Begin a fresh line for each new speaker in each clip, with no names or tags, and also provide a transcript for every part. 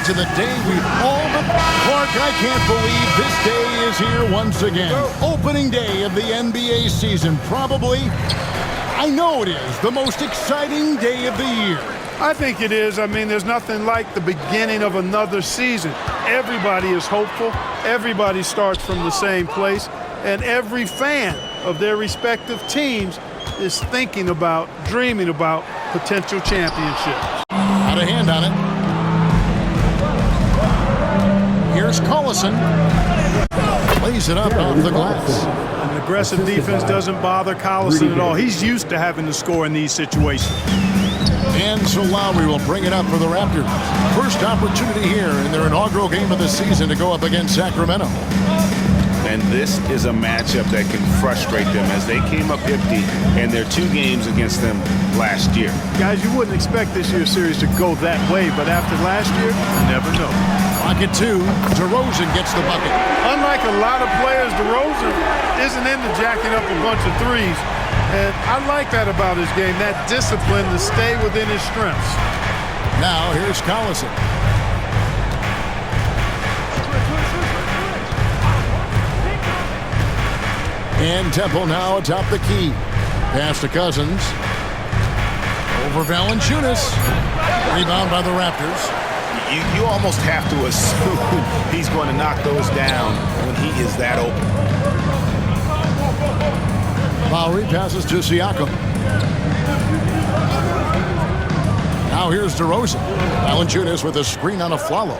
to the day we've all been. Clark, I can't believe this day is here once again. Opening day of the NBA season. Probably, I know it is, the most exciting day of the year.
I think it is. I mean, there's nothing like the beginning of another season. Everybody is hopeful. Everybody starts from the same place. And every fan of their respective teams is thinking about, dreaming about potential championships.
Out of hand on it. Here's Collison. Lays it up off the glass.
An aggressive defense doesn't bother Collison at all. He's used to having to score in these situations.
And so Lowry will bring it up for the Raptors. First opportunity here in their inaugural game of the season to go up against Sacramento.
And this is a matchup that can frustrate them as they came up empty in their 2 games against them last year.
Guys, you wouldn't expect this year's series to go that way, but after last year, you never know.
Pocket 2, DeRozan gets the bucket.
Unlike a lot of players, DeRozan isn't into jacking up a bunch of threes. And I like that about his game, that discipline to stay within his strengths.
Now here's Collison. And Temple now atop the key. Pass to Cousins. Over Valanciunas. Rebound by the Raptors.
You almost have to assume he's going to knock those down when he is that open.
Lowry passes to Siakam. Now here's DeRozan. Valanciunas with a screen on a follow.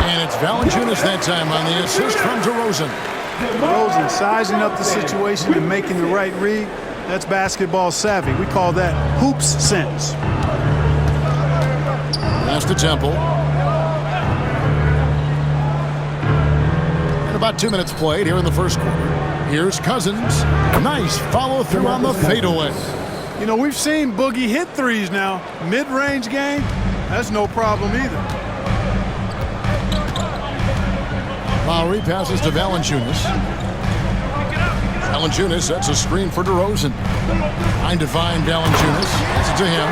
And it's Valanciunas that time on the assist from DeRozan.
DeRozan sizing up the situation and making the right read. That's basketball savvy. We call that hoops sense.
Pass to Temple. And about 2 minutes played here in the first quarter. Here's Cousins. Nice follow through on the fadeaway.
You know, we've seen Boogie hit threes now. Mid-range game, that's no problem either.
Lowry passes to Valanciunas. Valanciunas sets a screen for DeRozan. Trying to find Valanciunas. That's it to him.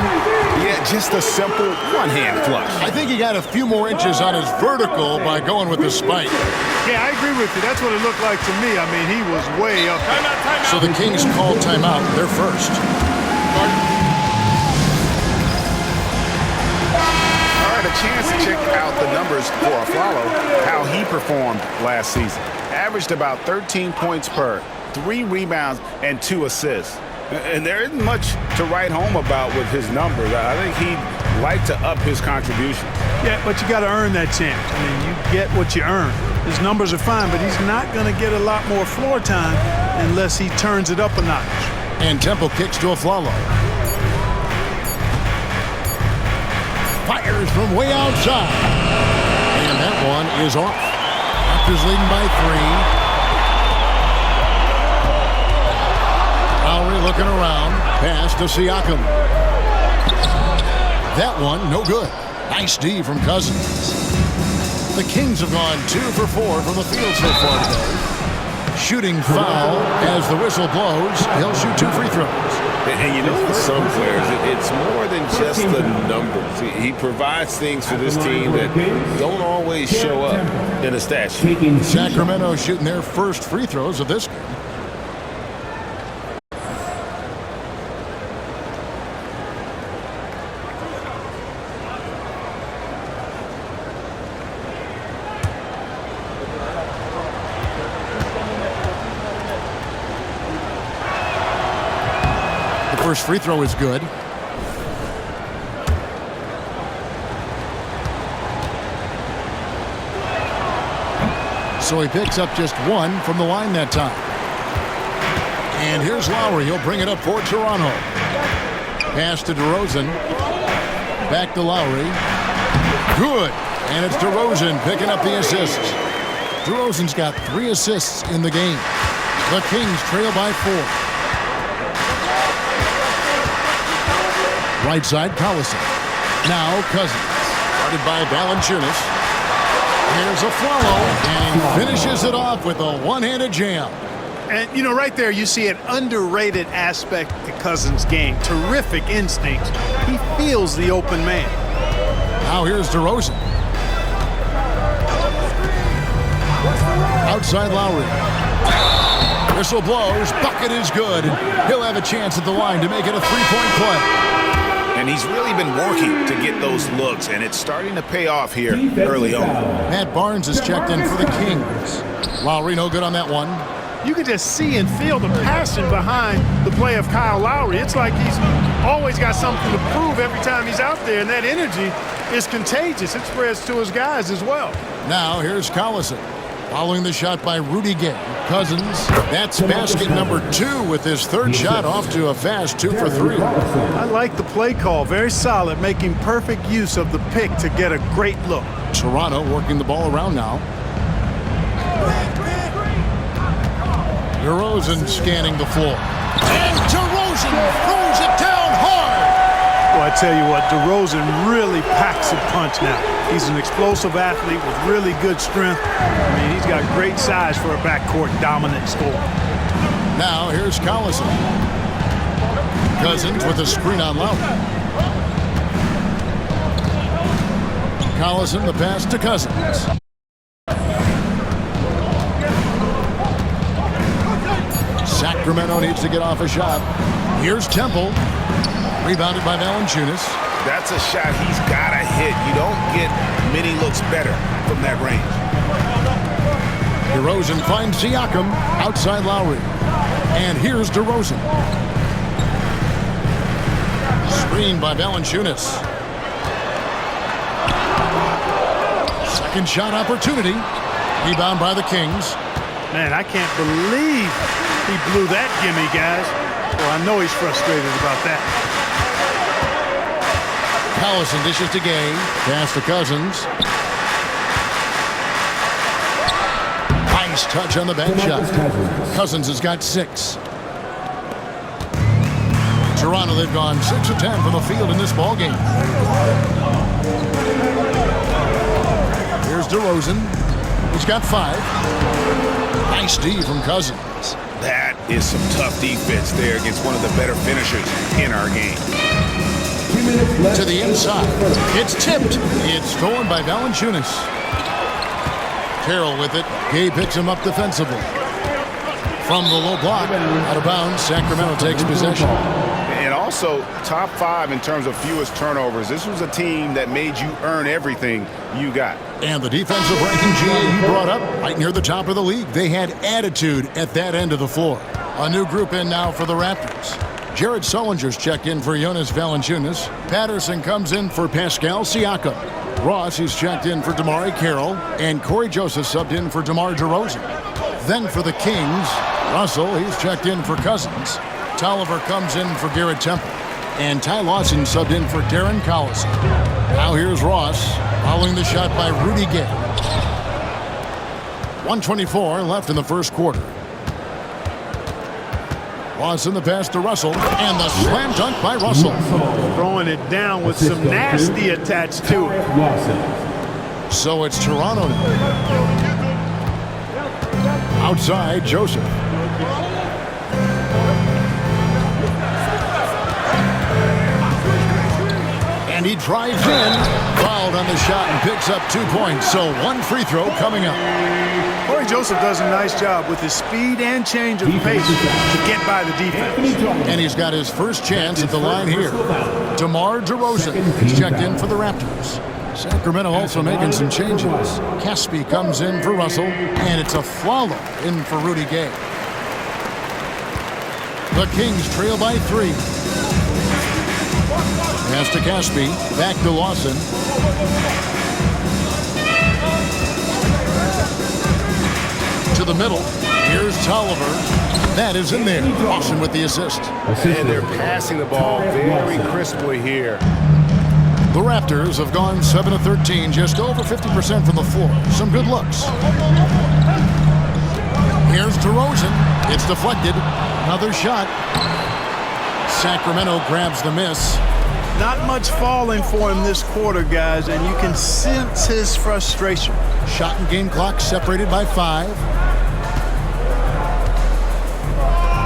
Yeah, just a simple one-hand flush.
I think he got a few more inches on his vertical by going with the spike.
Yeah, I agree with you. That's what it looked like to me. I mean, he was way up there.
So the Kings call timeout. They're first.
All right, a chance to check out the numbers for a follow, how he performed last season. Averaged about 13 points per, 3 rebounds, and 2 assists. And there isn't much to write home about with his numbers. I think he'd like to up his contributions.
Yeah, but you got to earn that chance. I mean, you get what you earn. His numbers are fine, but he's not going to get a lot more floor time unless he turns it up a notch.
And Temple kicks to Afflalo. Fires from way outside. And that one is off. Raptors leading by 3. Lowry looking around. Pass to Siakam. That one, no good. Nice D from Cousins. The Kings have gone 2 for 4 from the field so far today. Shooting foul as the whistle blows. He'll shoot 2 free throws.
And you know, with some players, it's more than just the numbers. He provides things for this team that don't always show up in a stat sheet.
Sacramento shooting their first free throws of this game. First free throw is good. So he picks up just 1 from the line that time. And here's Lowry. He'll bring it up for Toronto. Pass to DeRozan. Back to Lowry. Good. And it's DeRozan picking up the assists. DeRozan's got 3 assists in the game. The Kings trail by 4. Right side, Collison. Now Cousins. Guarded by Valanciunas. Here's Afflalo. And he finishes it off with a one-handed jam.
And, you know, right there you see an underrated aspect to Cousins' game. Terrific instincts. He feels the open man.
Now here's DeRozan. Outside Lowry. Whistle blows. Bucket is good. He'll have a chance at the line to make it a three-point play.
And he's really been working to get those looks, and it's starting to pay off here early on.
Matt Barnes is checked in for the Kings. Lowry no good on that one.
You can just see and feel the passion behind the play of Kyle Lowry. It's like he's always got something to prove every time he's out there, and that energy is contagious. It spreads to his guys as well.
Now here's Collison. Following the shot by Rudy Gay. Cousins, that's basket number 2 with his third shot off to a fast 2 for 3.
I like the play call. Very solid, making perfect use of the pick to get a great look.
Toronto working the ball around now. DeRozan scanning the floor. And DeRozan throws it down hard.
Well, I tell you what, DeRozan really packs a punch now. He's an explosive athlete with really good strength. I mean, he's got great size for a backcourt dominant scorer.
Now here's Collison. Cousins with a screen on Lowry. Collison the pass to Cousins. Sacramento needs to get off a shot. Here's Temple. Rebounded by Valanciunas.
That's a shot he's got to hit. You don't get many looks better from that range.
DeRozan finds Siakam outside Lowry. And here's DeRozan. Screen by Valanciunas. Second shot opportunity. Rebound by the Kings.
Man, I can't believe he blew that gimme, guys. Well, I know he's frustrated about that.
Collison dishes to Gay. Pass to Cousins. Nice touch on the back shot. Cousins has got 6. Toronto, they've gone 6 of 10 from the field in this ball game. Here's DeRozan. He's got 5. Nice D from Cousins.
That is some tough defense there against one of the better finishers in our game.
To the inside. It's tipped. It's stolen by Valanciunas. Carroll with it. Gay picks him up defensively. From the low block. Out of bounds. Sacramento takes possession.
And also top 5 in terms of fewest turnovers. This was a team that made you earn everything you got.
And the defensive ranking GA you brought up right near the top of the league. They had attitude at that end of the floor. A new group in now for the Raptors. Jared Sullinger's checked in for Jonas Valanciunas. Patterson comes in for Pascal Siakam. Ross, he's checked in for DeMar Carroll. And Corey Joseph subbed in for DeMar DeRozan. Then for the Kings, Russell, he's checked in for Cousins. Tolliver comes in for Garrett Temple. And Ty Lawson subbed in for Darren Collison. Now here's Ross, following the shot by Rudy Gay. 1:24 left in the first quarter. Lawson the pass to Russell, and the slam dunk by Russell.
Throwing it down with some nasty attached to it.
So it's Toronto now. Outside, Joseph. And he drives in, fouled on the shot and picks up 2 points. So 1 free throw coming up.
Corey Joseph does a nice job with his speed and change of pace to get by the defense.
And he's got his first chance at the line here. DeMar DeRozan is checked in for the Raptors. Sacramento also making some changes. Caspi comes in for Russell, and it's a Flalo in for Rudy Gay. The Kings trail by 3. Pass to Caspi, back to Lawson. To the middle, here's Tolliver. That is in there. Lawson with the assist.
And they're passing the ball very crisply here.
The Raptors have gone 7 of 13, just over 50% from the floor. Some good looks. Here's DeRozan. It's deflected. Another shot. Sacramento grabs the miss.
Not much falling for him this quarter, guys, and you can sense his frustration.
Shot and game clock separated by 5.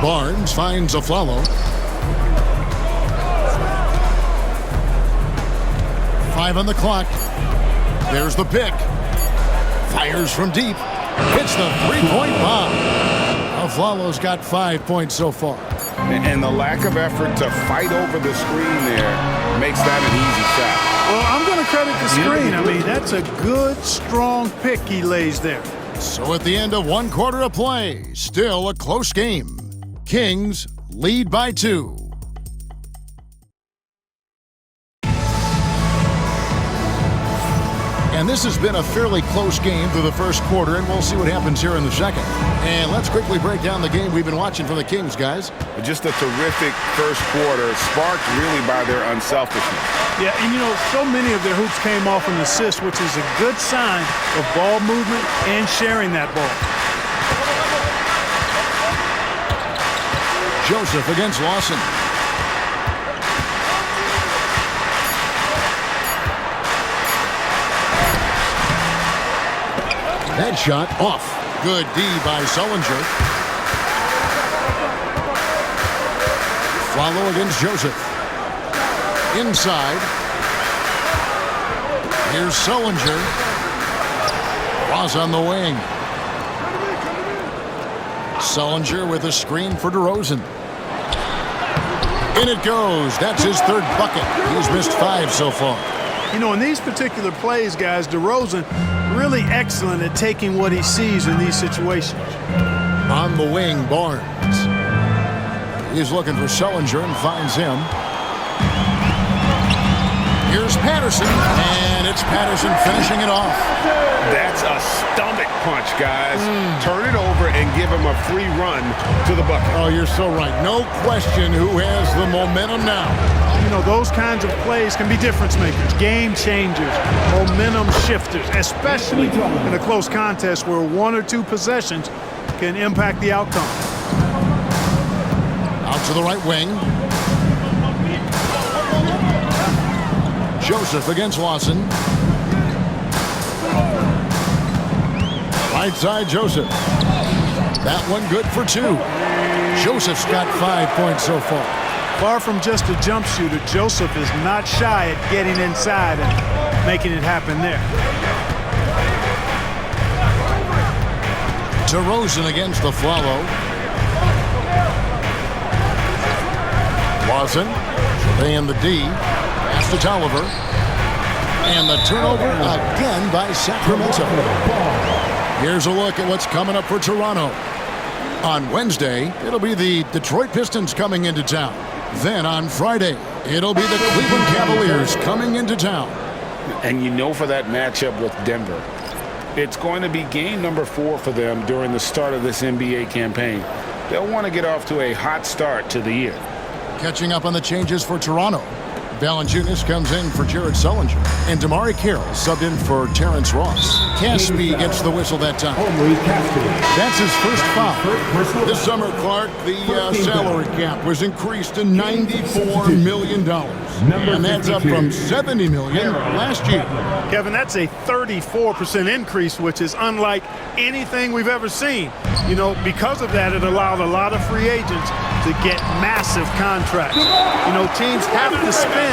Barnes finds Aflalo. 5 on the clock. There's the pick. Fires from deep. Hits the three-point bomb. Aflalo's got 5 points so far.
And the lack of effort to fight over the screen there makes that an easy shot.
Well, I'm going to credit the screen. I mean, that's a good, strong pick he lays there.
So at the end of 1 quarter of play, still a close game. Kings lead by 2. And this has been a fairly close game through the first quarter, and we'll see what happens here in the second. And let's quickly break down the game we've been watching from the Kings, guys.
Just a terrific first quarter, sparked really by their unselfishness.
Yeah, and so many of their hoops came off an assist, which is a good sign of ball movement and sharing that ball.
Joseph against Lawson. That shot off. Good D by Sullinger. Follow against Joseph. Inside. Here's Sullinger. Ross on the wing. Sullinger with a screen for DeRozan. In it goes. That's his 3rd bucket. He's missed 5 so far.
In these particular plays, guys, DeRozan really excellent at taking what he sees in these situations.
On the wing, Barnes. He's looking for Sullinger and finds him. Here's Patterson, and it's Patterson finishing it off.
That's a stomach punch, guys. Turn it over and give him a free run to the bucket.
Oh, you're so right. No question who has the momentum now.
Those kinds of plays can be difference makers, game changers, momentum shifters, especially in a close contest where 1 or 2 possessions can impact the outcome.
Out to the right wing. Joseph against Lawson. Right side, Joseph. That one good for 2. Joseph's got 5 points so far.
Far from just a jump shooter, Joseph is not shy at getting inside and making it happen there.
DeRozan against the follow. Lawson surveying the D. Pass to Tolliver. And the turnover again by Sacramento. Here's a look at what's coming up for Toronto. On Wednesday, it'll be the Detroit Pistons coming into town. Then on Friday, it'll be the Cleveland Cavaliers coming into town.
And for that matchup with Denver, it's going to be game number 4 for them during the start of this NBA campaign. They'll want to get off to a hot start to the year.
Catching up on the changes for Toronto. Valanciunas comes in for Jared Sullinger. And Damari Carroll subbed in for Terrence Ross. Caspi gets the whistle that time. That's his first foul. This summer, Clark, the salary cap was increased to $94 million. And that's up from $70 million last year.
Kevin, that's a 34% increase, which is unlike anything we've ever seen. Because of that, it allowed a lot of free agents to get massive contracts. Teams have to spend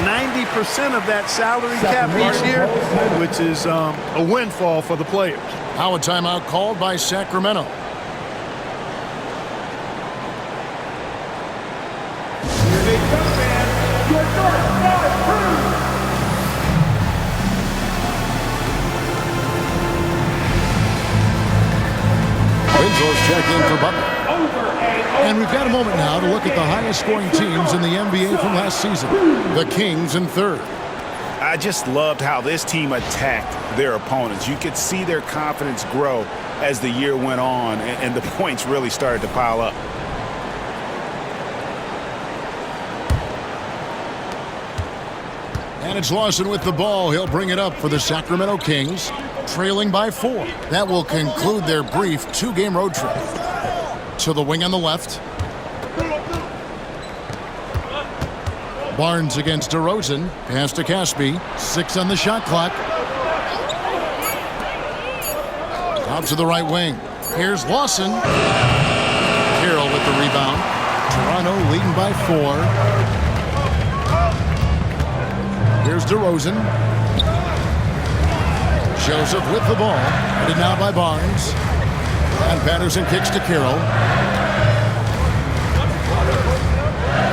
90% of that salary cap each year, which is a windfall for the players.
Now a timeout called by Sacramento. Winslow's checked in for Butler. And we've got a moment now to look at the highest scoring teams in the NBA from last season. The Kings in 3rd.
I just loved how this team attacked their opponents. You could see their confidence grow as the year went on, and the points really started to pile up.
And it's Lawson with the ball. He'll bring it up for the Sacramento Kings, trailing by 4. That will conclude their brief 2-game road trip. To the wing on the left. Barnes against DeRozan. Pass to Caspi. 6 on the shot clock. Out to the right wing. Here's Lawson. Carroll with the rebound. Toronto leading by 4. Here's DeRozan. Joseph with the ball. Headed now by Barnes. And Patterson kicks to Carroll.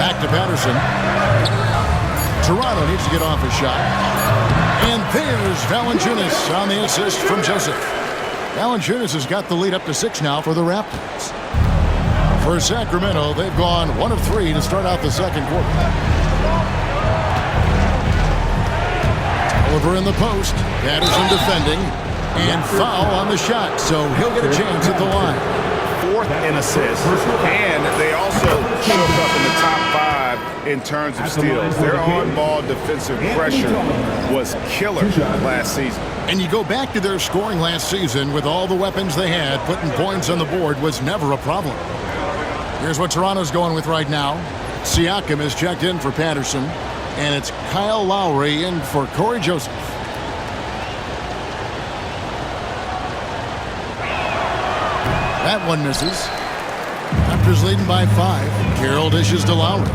Back to Patterson. Toronto needs to get off a shot. And there's Valanciunas on the assist from Joseph. Valanciunas has got the lead up to 6 now for the Raptors. For Sacramento, they've gone 1 of 3 to start out the second quarter. Over in the post. Patterson defending. And foul on the shot, so he'll get a chance at the line.
4th in assists. And they also choke up in the top 5 in terms of steals. Their on-ball defensive pressure was killer last season.
And you go back to their scoring last season with all the weapons they had, putting points on the board was never a problem. Here's what Toronto's going with right now. Siakam is checked in for Patterson, and it's Kyle Lowry in for Corey Joseph. That one misses. Raptors leading by 5. Carroll dishes to Lowry.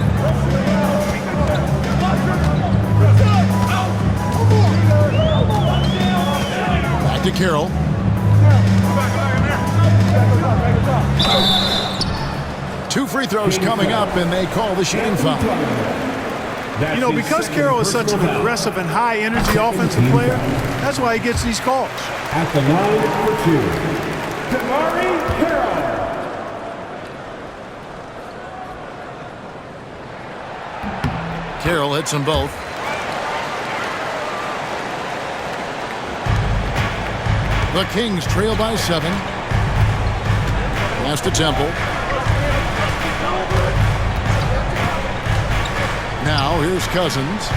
Back to Carroll. Two free throws coming up, and they call the shooting foul.
You know, because Carroll is such an aggressive and high-energy offensive player, that's why he gets these calls.
At the line for 2, Carroll.
Carroll hits them both. The Kings trail by 7. Pass to Temple. Now here's Cousins.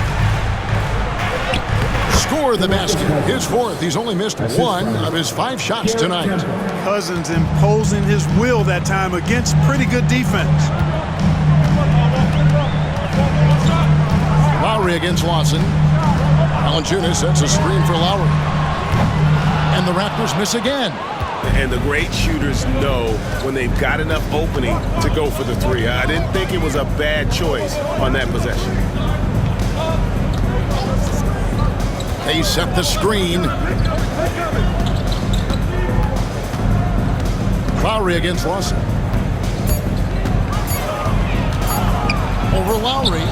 Score the basket. His 4th. He's only missed 1 of his 5 shots tonight.
Cousins imposing his will that time against pretty good defense.
Lowry against Lawson. Valanciunas sets a screen for Lowry. And the Raptors miss again.
And the great shooters know when they've got enough opening to go for the 3. I didn't think it was a bad choice on that possession.
They set the screen. Lowry against Lawson. Over Lowry.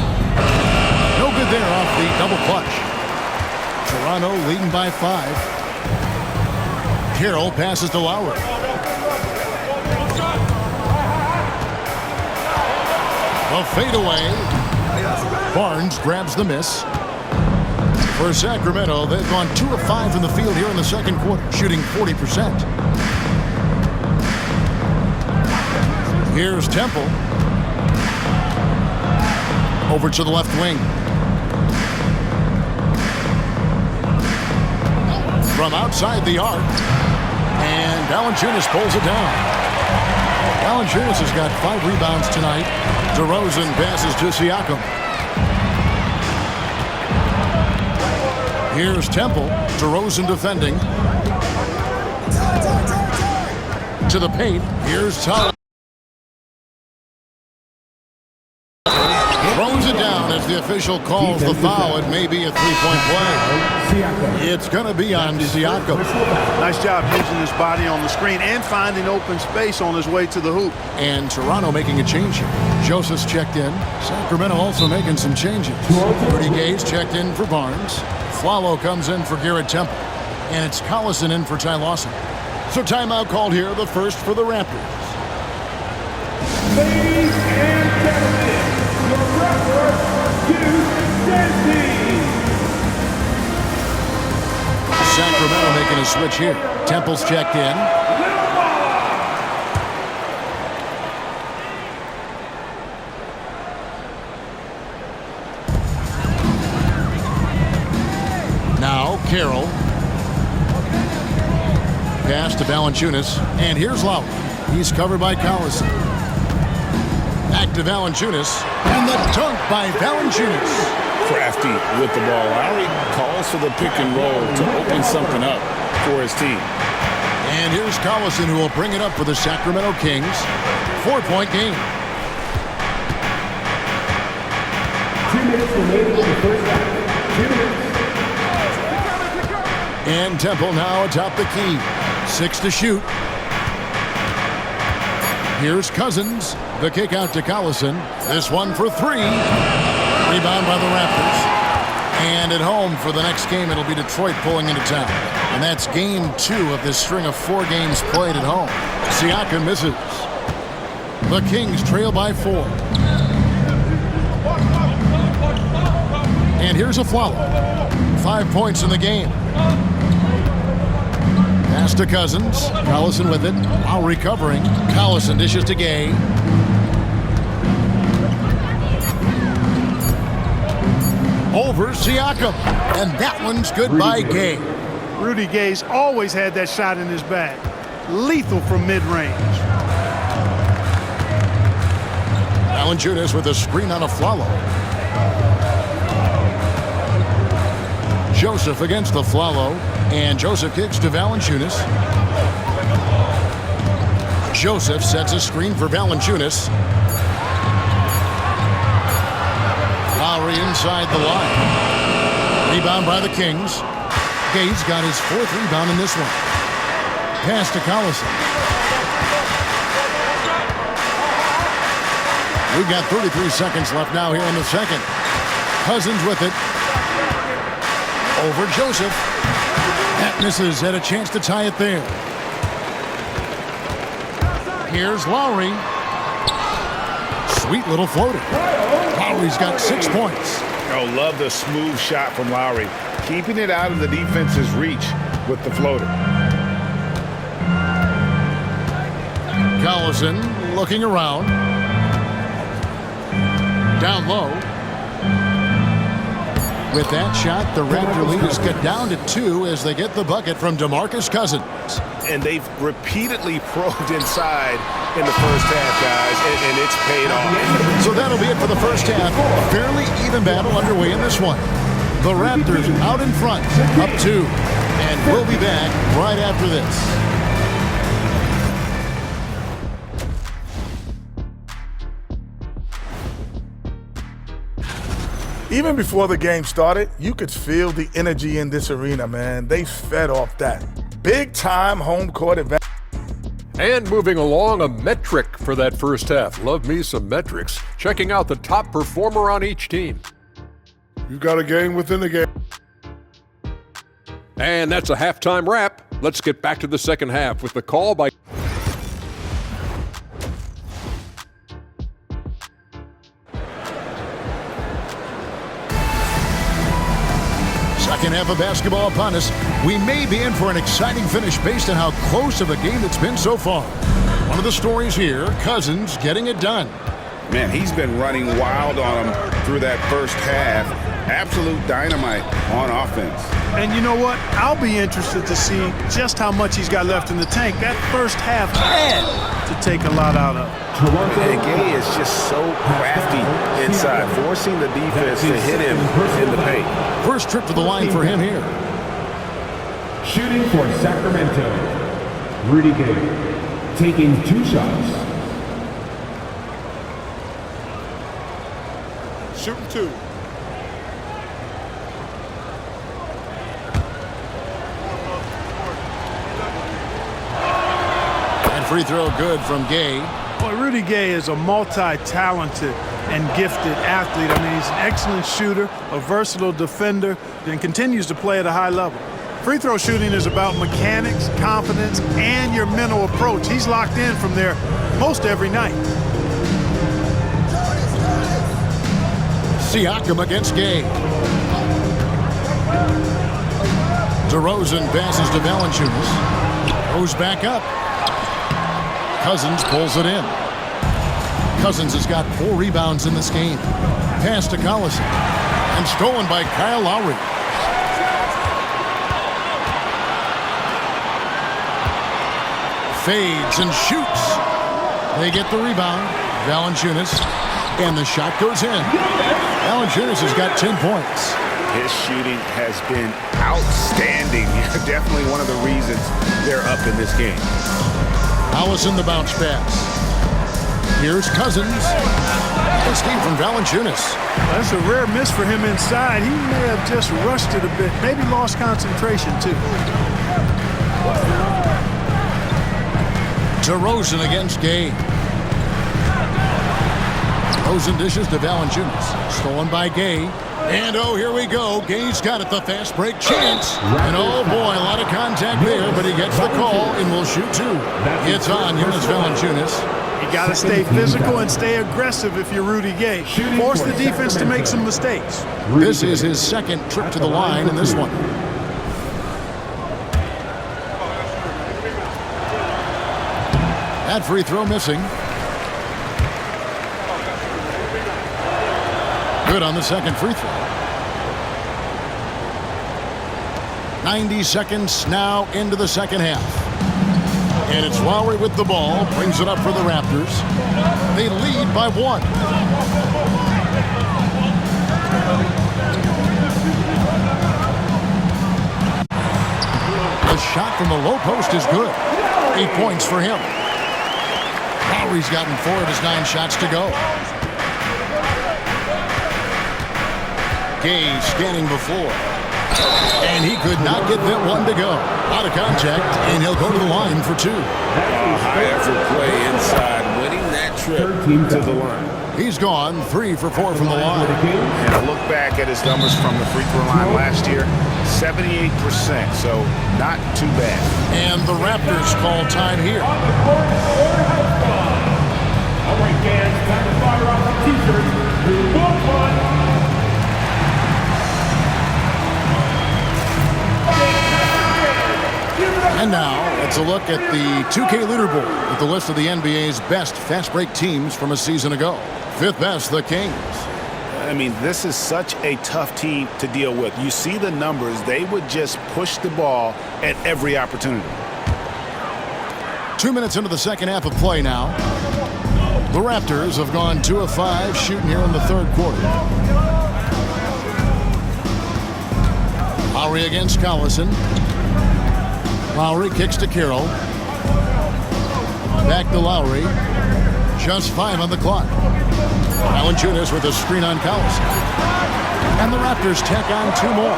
No good there off the double clutch. Toronto leading by 5. Carroll passes to Lowry. A fadeaway. Barnes grabs the miss. For Sacramento, they've gone 2 of 5 from the field here in the second quarter, shooting 40%. Here's Temple. Over to the left wing. From outside the arc. And Valanciunas pulls it down. Valanciunas has got 5 rebounds tonight. DeRozan passes to Siakam. Here's Temple. DeRozan defending. To the paint. Here's Tyler. Throws it down as the official calls the foul. It may be a 3-point play. It's going to be on Siakam.
Nice job using his body on the screen and finding open space on his way to the hoop.
And Toronto making a change here. Joseph's checked in. Sacramento also making some changes. Rudy Gay's checked in for Barnes. Flalo comes in for Garrett Temple. And it's Collison in for Ty Lawson. So timeout called here, the first for the Raptors.
Ladies and gentlemen, your referee, Sweet-16.
Sacramento making a switch here. Temple's checked in. Now Carroll. Pass to Valanciunas. And here's Lowry. He's covered by Collison. Back to Valanciunas. And the dunk by Valanciunas.
Crafty with the ball. Lowry calls for the pick and roll to open something up for his team.
And here's Collison, who will bring it up for the Sacramento Kings. 4-point game.
2 minutes remaining in the first half.
And Temple now atop the key. 6 to shoot. Here's Cousins. The kick out to Collison. This one for 3. Rebound by the Raptors. And at home for the next game, it'll be Detroit pulling into town. And that's game 2 of this string of 4 games played at home. Siakam misses. The Kings trail by 4. And here's a follow. 5 points in the game. Pass to Cousins. Collison with it. Lowry covering. Collison dishes to Gay. Over Siakam. And that one's good by Gay.
Rudy Gay's always had that shot in his bag. Lethal from mid-range.
Valanciunas with a screen on a follow. Joseph against the follow. And Joseph kicks to Valanciunas. Joseph sets a screen for Valanciunas. Lowry inside the line. Rebound by the Kings. Gay's got his 4th rebound in this one. Pass to Collison. We've got 33 seconds left now here in the second. Cousins with it. Over Joseph. That misses. Had a chance to tie it there. Here's Lowry. Sweet little floater. Lowry's got 6 points.
Oh, love the smooth shot from Lowry. Keeping it out of the defense's reach with the floater.
Collison looking around. Down low. With that shot, the Raptor lead is cut down to 2 as they get the bucket from DeMarcus Cousins.
And they've repeatedly probed inside in the first half, guys, and it's paid off.
So that'll be it for the first half. A fairly even battle underway in this one. The Raptors out in front, up 2. And we'll be back right after this.
Even before the game started, you could feel the energy in this arena, man. They fed off that. Big-time home court advantage.
And moving along, a metric for that first half. Love me some metrics. Checking out the top performer on each team.
You got a game within a game.
And that's a halftime wrap. Let's get back to the second half with the call by...
Second half of basketball upon us. We may be in for an exciting finish based on how close of a game it's been so far. One of the stories here, Cousins getting it done.
Man, he's been running wild on him through that first half. Absolute dynamite on offense.
And you know what? I'll be interested to see just how much he's got left in the tank. That first half had to take a lot out of.
And Gay is just so crafty inside, forcing the defense to hit him in the paint.
First trip to the line for him here.
Shooting for Sacramento, Rudy Gay, taking 2 shots.
Shooting 2.
And free throw good from Gay.
Boy, Rudy Gay is a multi-talented and gifted athlete. I mean, he's an excellent shooter, a versatile defender, and continues to play at a high level. Free throw shooting is about mechanics, confidence, and your mental approach. He's locked in from there most every night.
Siakam against Gay. DeRozan passes to Valanciunas. Goes back up. Cousins pulls it in. Cousins has got 4 rebounds in this game. Pass to Collison. And stolen by Kyle Lowry. Fades and shoots. They get the rebound. Valanciunas. And the shot goes in. Valanciunas has got 10 points.
His shooting has been outstanding. Definitely one of the reasons they're up in this game.
Allison the bounce pass. Here's Cousins. And Steve from Valanciunas.
That's a rare miss for him inside. He may have just rushed it a bit. Maybe lost concentration, too.
DeRozan against Gay. DeRozan dishes to Valanciunas. Stolen by Gay. And oh, here we go. Gay's got it, the fast break chance. And oh boy, a lot of contact there, but he gets the call and will shoot two. It's on Jonas Valanciunas.
You got to stay physical and stay aggressive if you're Rudy Gay. Force the defense to make some mistakes.
This is his second trip to the line in this one. That free throw missing. Good on the second free throw. 90 seconds now into the second half. And it's Lowry with the ball. Brings it up for the Raptors. They lead by one. The shot from the low post is good. 8 points for him. Lowry's gotten 4 of his 9 shots to go. Gay scanning before. And he could not get that one to go. Out of contact, and he'll go to the line for 2.
High effort play inside, winning that trip to the line.
He's gone 3 for 4 from the line.
And I look back at his numbers from the free throw line last year, 78%, so not too bad.
And the Raptors call time here.
All right, fans, time to fire off the t-shirts.
And now, let's a look at the 2K leaderboard with the list of the NBA's best fast break teams from a season ago. 5th best, the Kings.
I mean, this is such a tough team to deal with. You see the numbers, they would just push the ball at every opportunity.
2 minutes into the second half of play now. The Raptors have gone 2 of 5 shooting here in the third quarter. Lowry against Collison. Lowry kicks to Carroll. Back to Lowry. Just 5 on the clock. Valanciunas with a screen on Collison. And the Raptors tack on 2 more.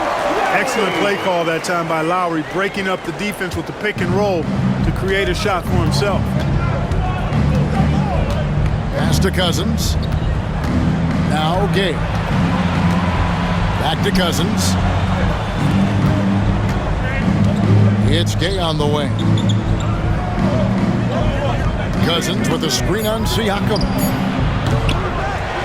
Excellent play call that time by Lowry, breaking up the defense with the pick and roll to create a shot for himself.
Pass to Cousins. Now Gay. Back to Cousins. It's Gay on the wing. Cousins with a screen on Siakam.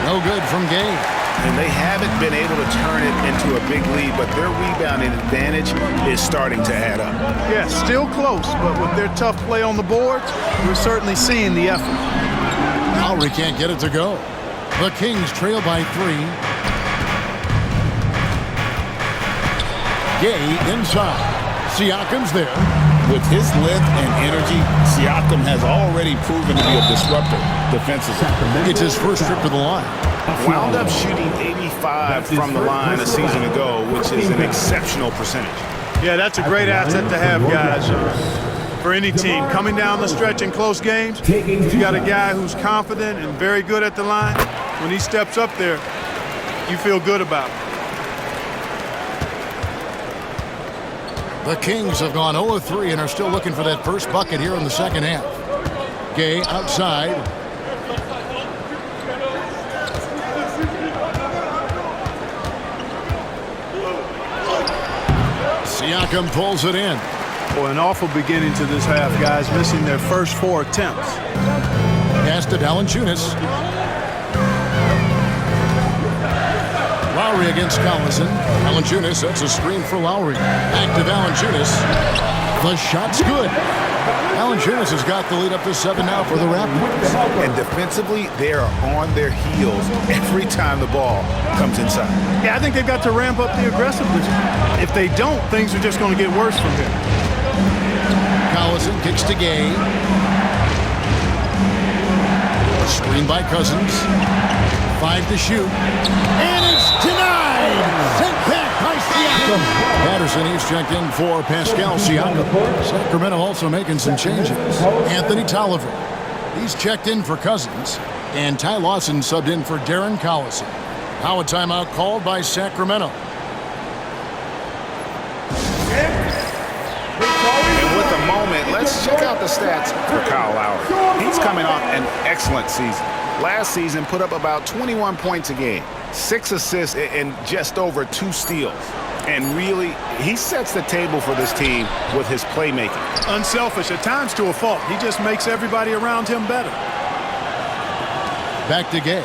No good from Gay.
And they haven't been able to turn it into a big lead, but their rebounding advantage is starting to add up.
Yeah, still close, but with their tough play on the boards, we're certainly seeing the effort.
Lowry can't get it to go. The Kings trail by 3. Gay inside. Siakam's there.
With his length and energy, Siakam has already proven to be a disruptor defensively.
It's his first trip to the line.
Wound up shooting 85 from the line a season ago, which is an exceptional percentage.
Yeah, that's a great asset to have, guys. For any team, coming down the stretch in close games, you got a guy who's confident and very good at the line. When he steps up there, you feel good about it.
The Kings have gone 0 of 3 and are still looking for that first bucket here in the second half. Gay outside. Siakam pulls it in.
Boy, an awful beginning to this half, guys, missing their first 4 attempts.
Pass to Valanciunas. Lowry against Collison. Valanciunas sets a screen for Lowry. Back to Valanciunas. The shot's good. Valanciunas has got the lead up to 7 now for the Raptors.
And defensively, they are on their heels every time the ball comes inside.
Yeah, I think they've got to ramp up the aggressiveness. If they don't, things are just going to get worse from here.
Collison kicks to Gay. Screen by Cousins. 5 to shoot. And it's denied! Sent back by Siakam. Patterson, he's checked in for Pascal Siakam. Sacramento also making some changes. Anthony Tolliver He's checked in for Cousins. And Ty Lawson subbed in for Darren Collison. Now a timeout called by Sacramento.
And with the moment, let's check out the stats for Kyle Lowry. He's coming off an excellent season. Last season put up about 21 points a game, 6 assists, and just over 2 steals. And really, he sets the table for this team with his playmaking.
Unselfish, at times to a fault. He just makes everybody around him better.
Back to Gay.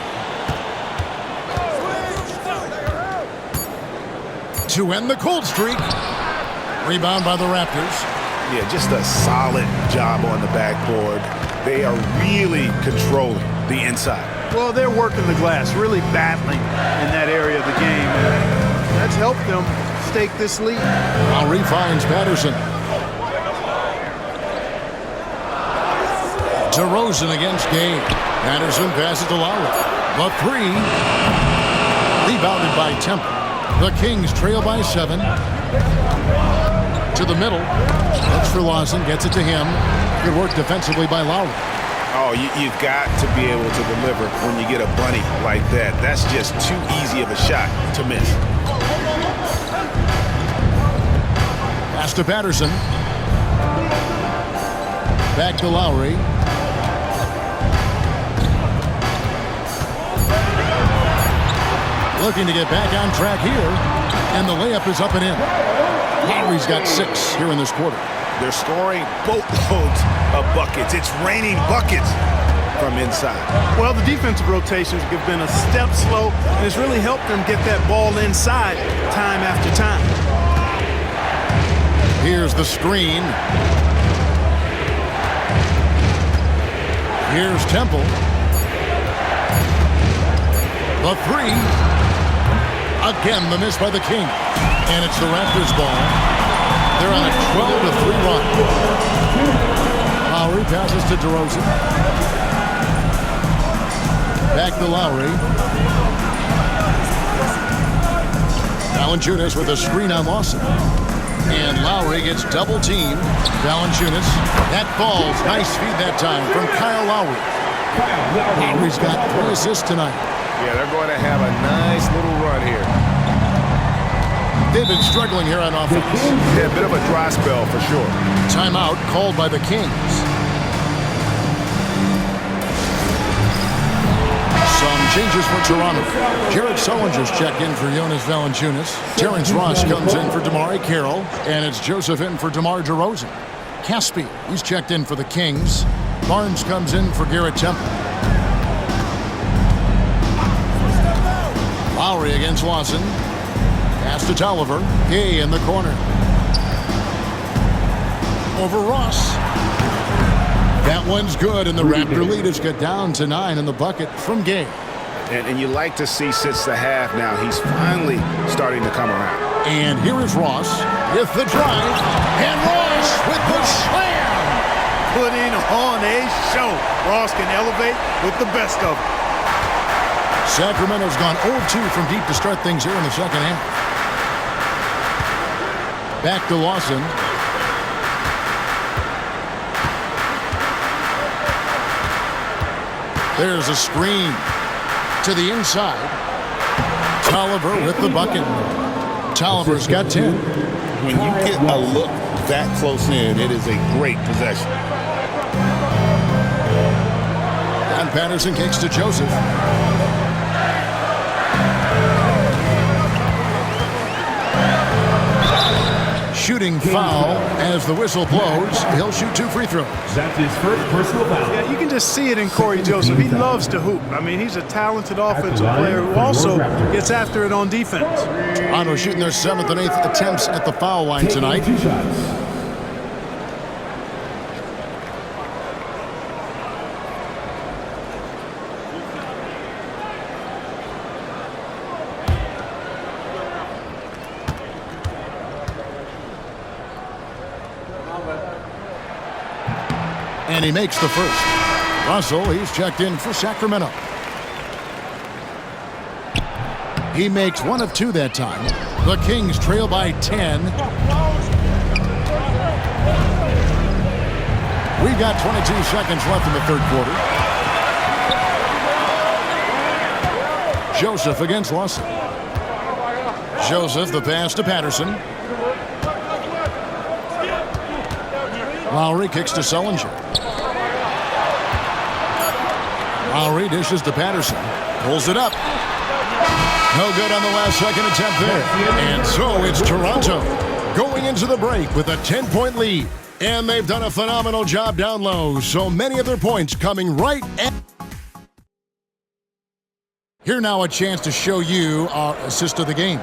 To end the cold streak. Rebound by the Raptors.
Yeah, just a solid job on the backboard. They are really controlling the inside.
Well, they're working the glass, really battling in that area of the game. That's helped them stake this lead.
Lowry finds Patterson. DeRozan against Gay. Patterson passes to Lowry. The 3. Rebounded by Temple. The Kings trail by 7. To the middle. Looks for Lawson. Gets it to him. Good work defensively by Lowry.
Oh, you've got to be able to deliver when you get a bunny like that. That's just too easy of a shot to miss.
Pass to Patterson. Back to Lowry. Looking to get back on track here. And the layup is up and in. Lowry's got 6 here in this quarter.
They're scoring boatloads of buckets. It's raining buckets from inside.
Well, the defensive rotations have been a step slow, and it's really helped them get that ball inside time after time.
Here's the screen. Here's Temple. The 3. Again, the miss by the King. And it's the Raptors ball. They're on a 12-3 run. Lowry passes to DeRozan. Back to Lowry. Valanciunas with a screen on Lawson. And Lowry gets double-teamed. Valanciunas. That falls. Nice feed that time from Kyle Lowry. Lowry's got 3 assists tonight.
Yeah, they're going to have a nice little run here.
They've been struggling here on offense.
Yeah, a bit of a dry spell for sure.
Timeout called by the Kings. Some changes for Toronto. Jared Sullinger's checked in for Jonas Valanciunas. Terrence Ross comes in for DeMar Carroll. And it's Joseph in for DeMar DeRozan. Caspi, he's checked in for the Kings. Barnes comes in for Garrett Temple. Lowry against Lawson. Pass to Tolliver. Gay in the corner. Over Ross. That one's good, and the Raptor lead has got down to 9 in the bucket from Gay.
And you like to see since the half now, he's finally starting to come around.
And here is Ross with the drive. And Ross with the slam.
Putting on a show. Ross can elevate with the best of them.
Sacramento's gone 0-2 from deep to start things here in the second half. Back to Lawson. There's a screen to the inside. Tolliver with the bucket. Tolliver's got 10.
When you get a look that close in, it is a great possession.
And Patterson kicks to Joseph. Shooting foul as the whistle blows. He'll shoot 2 free throws.
That's his first personal foul.
Yeah, you can just see it in Corey Joseph. He loves to hoop. I mean, he's a talented offensive player who also gets after it on defense.
Toronto shooting their 7th and 8th attempts at the foul line tonight.
2 shots.
And he makes the first. Russell, he's checked in for Sacramento. He makes 1 of 2 that time. The Kings trail by 10. We've got got 22 seconds left in the third quarter. Joseph against Lawson. Joseph, the pass to Patterson. Lowry kicks to Sullinger. Lowry dishes to Patterson. Pulls it up. No good on the last second attempt there. And so it's Toronto going into the break with a 10-point lead. And they've done a phenomenal job down low. So many of their points coming right at... Here now a chance to show you our assist of the game.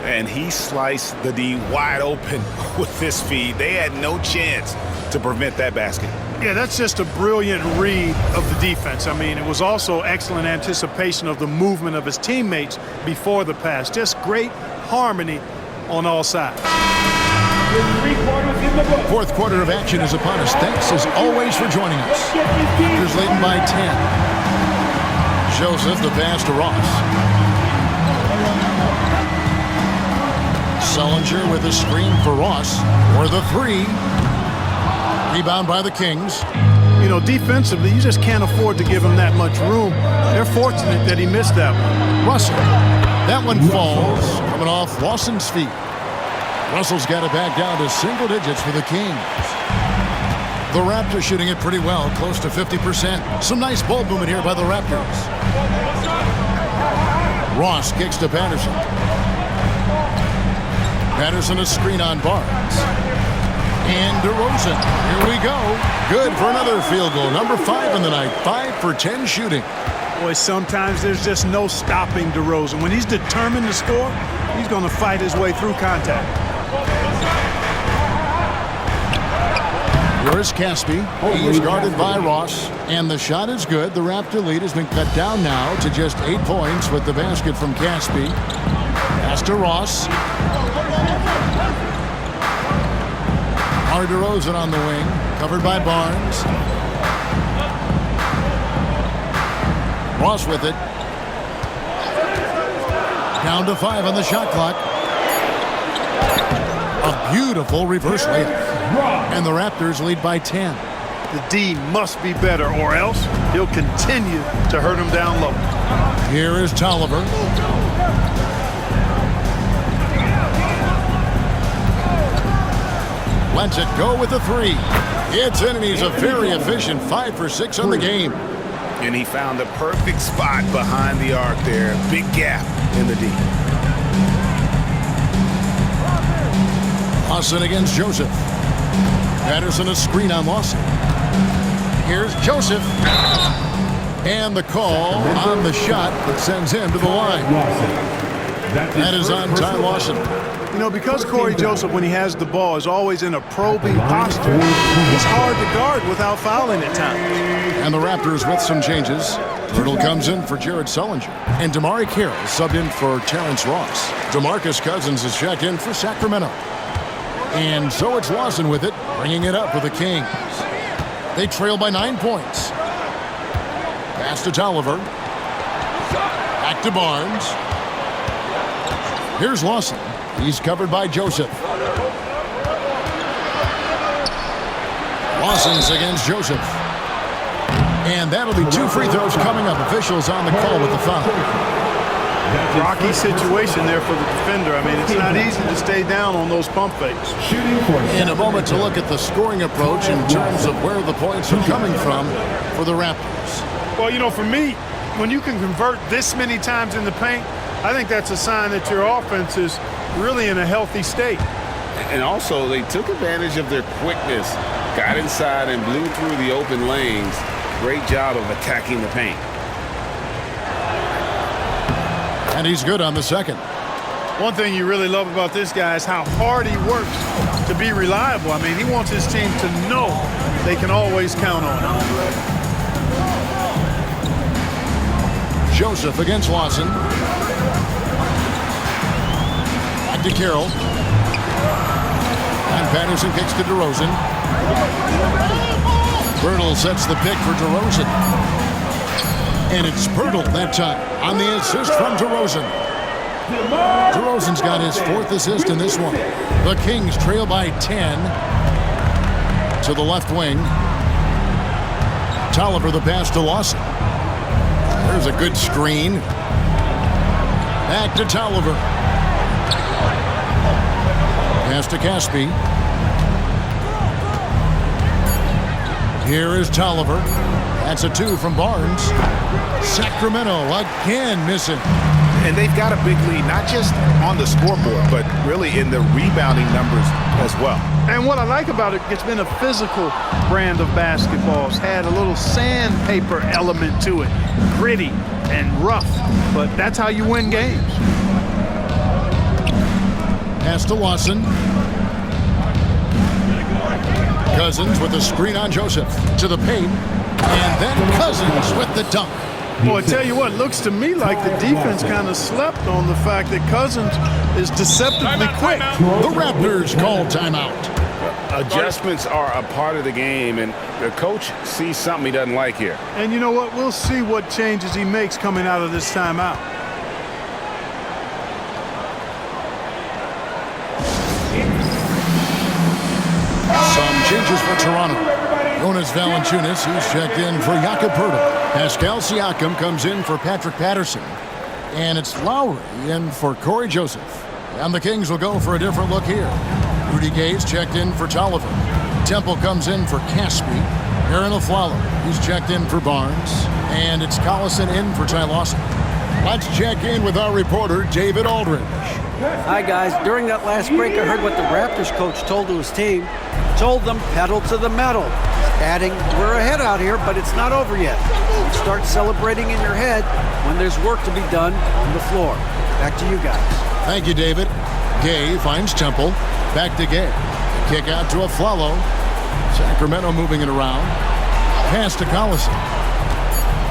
And he sliced the D wide open with this feed. They had no chance to prevent that basket.
Yeah, that's just a brilliant read of the defense. I mean, it was also excellent anticipation of the movement of his teammates before the pass. Just great harmony on all sides.
Fourth quarter of action is upon us. Thanks as always for joining us. Raptors leading by 10. Joseph, the pass to Ross. Sullinger with a screen for Ross for the three. Rebound by the Kings.
You know, defensively, you just can't afford to give him that much room. They're fortunate that he missed that one.
Russell. That one falls, coming off Lawson's feet. Russell's got it back down to single digits for the Kings. The Raptors shooting it pretty well, close to 50%. Some nice ball movement here by the Raptors. Ross kicks to Patterson. Patterson a screen on Barnes. And DeRozan. Here we go. Good for another field goal. Number 5 in the night. 5 for 10 shooting.
Boy, sometimes there's just no stopping DeRozan. When he's determined to score, he's going to fight his way through contact.
Here's Caspi. He's guarded by Ross. And the shot is good. The Raptor lead has been cut down now to just 8 points with the basket from Caspi. Pass to Ross. DeRozan on the wing, covered by Barnes. Ross with it. Down to 5 on the shot clock. A beautiful reverse layup. And the Raptors lead by 10.
The D must be better, or else he'll continue to hurt him down low.
Here is Tolliver. Lets it go with the 3. It's in, and he's a very efficient 5 for 6 on the game.
And he found the perfect spot behind the arc there. Big gap in the D.
Lawson against Joseph. Patterson a screen on Lawson. Here's Joseph. And the call on the shot that sends him to the line. That is on Ty Lawson.
You know, because Corey Joseph, when he has the ball, is always in a probing posture, it's hard to guard without fouling at times.
And the Raptors with some changes. Turtle comes in for Jared Sullinger. And Damari Carroll subbed in for Terrence Ross. DeMarcus Cousins is checked in for Sacramento. And so it's Lawson with it, bringing it up for the Kings. They trail by 9 points. Pass to Tolliver. Back to Barnes. Here's Lawson. He's covered by Joseph. Lawson's against Joseph. And that'll be 2 free throws coming up. Officials on the call with the foul.
Rocky situation there for the defender. I mean, it's not easy to stay down on those pump fakes.
In a moment to look at the scoring approach in terms of where the points are coming from for the Raptors.
Well, you know, for me, when you can convert this many times in the paint, I think that's a sign that your offense is really in a healthy state.
And also, they took advantage of their quickness, got inside and blew through the open lanes. Great job of attacking the paint.
And he's good on the second.
One thing you really love about this guy is how hard he works to be reliable. I mean, he wants his team to know they can always count on him.
Joseph against Lawson. Back to Carroll. And Patterson kicks to DeRozan. Birtle sets the pick for DeRozan. And it's Birtle that time on the assist from DeRozan. DeRozan's got his 4th assist in this one. The Kings trail by 10 to the left wing. Tolliver the pass to Lawson. There's a good screen. Back to Tolliver. Pass to Caspi. Here is Tolliver. That's a 2 from Barnes. Sacramento again missing.
And they've got a big lead, not just on the scoreboard, but really in the rebounding numbers as well.
And what I like about it, it's been a physical brand of basketball. It's had a little sandpaper element to it. Gritty and rough, but that's how you win games.
Pass to Lawson. Cousins with a screen on Joseph. To the paint. And then Cousins with the dunk.
Boy, I tell you what, looks to me like the defense kind of slept on the fact that Cousins is deceptively quick.
The Raptors call timeout.
Adjustments are a part of the game, and the coach sees something he doesn't like here.
And you know what? We'll see what changes he makes coming out of this timeout.
Some changes for Toronto. Jonas Valanciunas, who's checked in for Jakob Poeltl. Pascal Siakam comes in for Patrick Patterson. And it's Lowry in for Corey Joseph. And the Kings will go for a different look here. Rudy Gay's checked in for Tolliver. Temple comes in for Caspi. Aaron Aflalo, who's checked in for Barnes. And it's Collison in for Ty Lawson. Let's check in with our reporter, David Aldridge.
Hi, guys. During that last break, I heard what the Raptors coach told to his team. Told them, pedal to the metal. Adding, we're ahead out here, but it's not over yet. You start celebrating in your head when there's work to be done on the floor. Back to you guys.
Thank you, David. Gay finds Temple. Back to Gay. Kick out to Aflalo. Sacramento moving it around. Pass to Collison.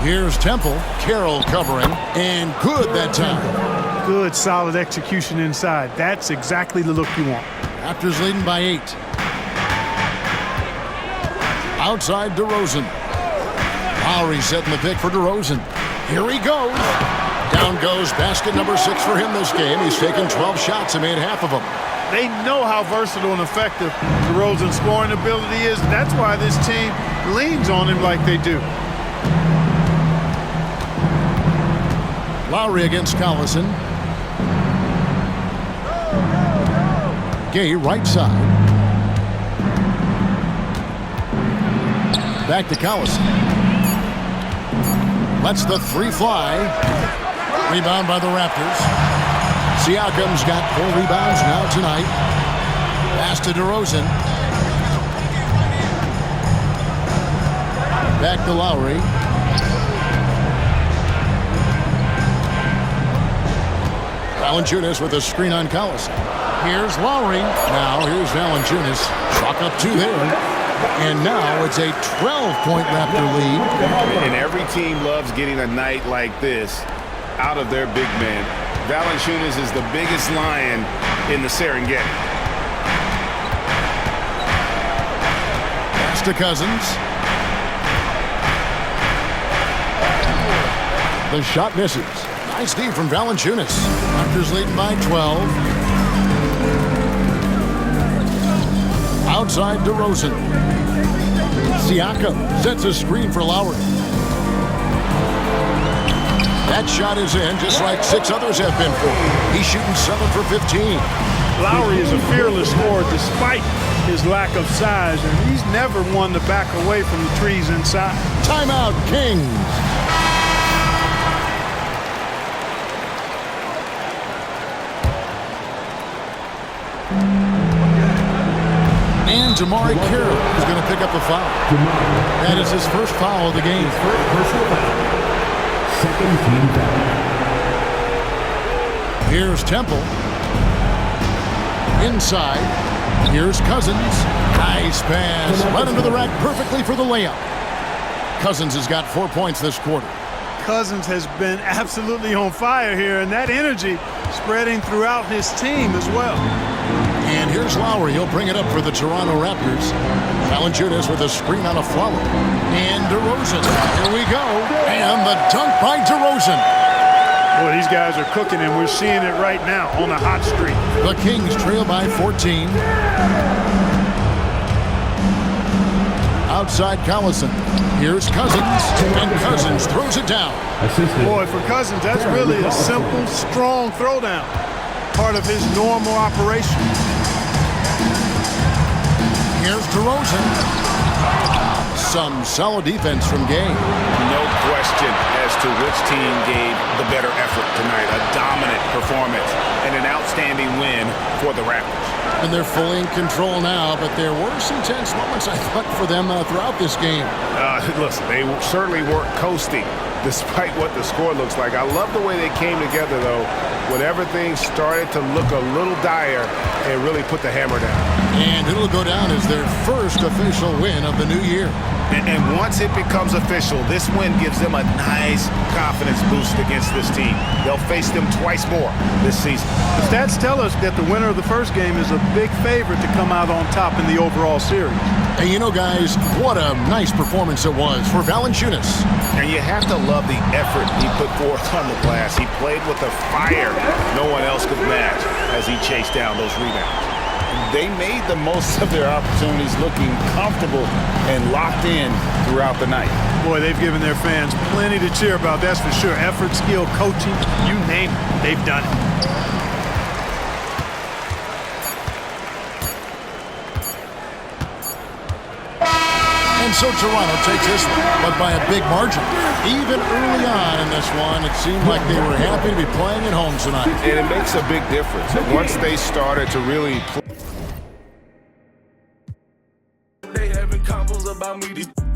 Here's Temple. Carroll covering. And good that time.
Good, solid execution inside. That's exactly the look you want.
Raptors leading by 8. Outside DeRozan. Lowry setting the pick for DeRozan. Here he goes. Down goes basket number 6 for him this game. He's taken 12 shots and made half of them.
They know how versatile and effective DeRozan's scoring ability is. That's why this team leans on him like they do.
Lowry against Collison. Gay right side. Back to Collison. Lets the 3 fly. Rebound by the Raptors. Siakam's got 4 rebounds now tonight. Pass to DeRozan. Back to Lowry. Valanciunas with a screen on Collison. Here's Lowry. Now here's Valanciunas. Chalk up 2 there. And now it's a 12-point Raptor lead.
And every team loves getting a night like this out of their big man. Valanciunas is the biggest lion in the Serengeti.
Pass to Cousins. The shot misses. Nice D from Valanciunas. Raptors leading by 12. Outside DeRozan. Siakam sets a screen for Lowry. That shot is in, just like 6 others have been for him. He's shooting 7 for 15.
Lowry is a fearless scorer despite his lack of size, and he's never one to back away from the trees inside.
Timeout, Kings. And Jamari Carroll is going to pick up a foul. That is his first foul of the game.
Second team foul.
Here's Temple. Inside. Here's Cousins. Nice pass. Led him to the rack perfectly for the layup. Cousins has got 4 points this quarter.
Cousins has been absolutely on fire here, and that energy spreading throughout his team as well.
And here's Lowry. He'll bring it up for the Toronto Raptors. Valanciunas with a screen on Aflalo. And DeRozan. Here we go. And the dunk by DeRozan.
Boy, these guys are cooking, and we're seeing it right now on a hot streak.
The Kings trail by 14. outside Collison. Here's Cousins, and Cousins throws it down.
Boy, for Cousins, that's really a simple, strong throwdown. Part of his normal operation.
Here's DeRozan. Some solid defense from Gay.
No question as to which team gave the better effort tonight. A dominant performance and an outstanding win for the Raptors.
And they're fully in control now, but there were some tense moments, I thought, for them throughout this game.
Listen, they certainly weren't coasting despite what the score looks like. I love the way they came together, though. When everything started to look a little dire, they really put the hammer down.
And it'll go down as their first official win of the new year.
And once it becomes official, this win gives them a nice confidence boost against this team. They'll face them twice more this season.
The stats tell us that the winner of the first game is a big favorite to come out on top in the overall series.
And you know, guys, what a nice performance it was for Valanciunas.
And you have to love the effort he put forth on the glass. He played with a fire no one else could match as he chased down those rebounds. They made the most of their opportunities, looking comfortable and locked in throughout the night.
Boy, they've given their fans plenty to cheer about, that's for sure. Effort, skill, coaching, you name it, they've done it.
And so Toronto takes this one, but by a big margin. Even early on in this one, it seemed like they were happy to be playing at home tonight.
And it makes a big difference. Once they started to really play.
They having combos about me.